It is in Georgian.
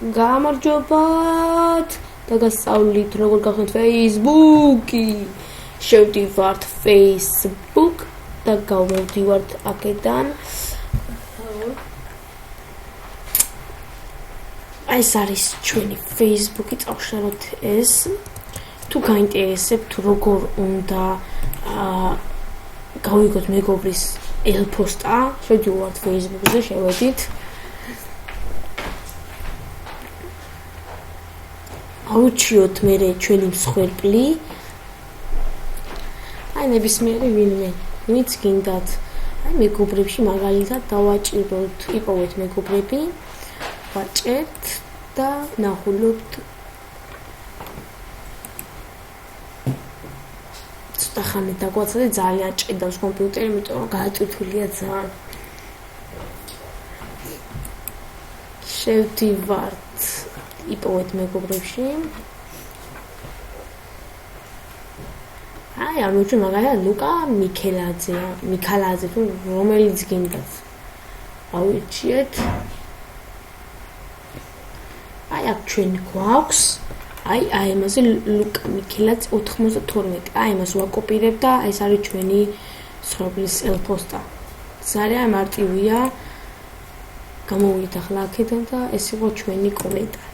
გამარჯობათ და გასწავლით როგორ გავხსნათ Facebook-ი. შევდივართ Facebook და გავმოვდივართ აქედან. ეს არის ჩვენი Facebook-ი, წავშალოთ ეს. თუ გაინტერესებთ როგორ უნდა გავიგოთ მეგობრის ელფოსტა, შევდივართ Facebook-ზე, შევედით. აუჩიოთ მერე ჩვენი მსხვერპლი. აი ნებისმიერი ვინმე, ვინც გინდათ. აი მეგობრებში მაგალითად დავაჭიროთ, იპოვეთ მეგობრები, ვაჭერთ და ნახულობთ. ცოტა ხანი დაგვაცხადეთ, ძალიან ჭედავს კომპიუტერი, იმიტომ რომ გაატვირთულია ძალიან. შევდივართ იპოვეთ მეგობრებში. აი ამოჩვენ მაგალითად ლუკა მიქალაძე თუ რომელიც გინდათ. ავირჩიეთ. აი აქ ჩვენ გვაქვს აი ამაზე ლუკა მიქელაძე 92. აი ამას ვაკოპირებ და ეს არის ჩვენი მსხვერპლის ელფოსტა. ძალიან მარტივია. გამოვიდეთ ახლა აქედან და ეს იყო ჩვენი კომენტარი.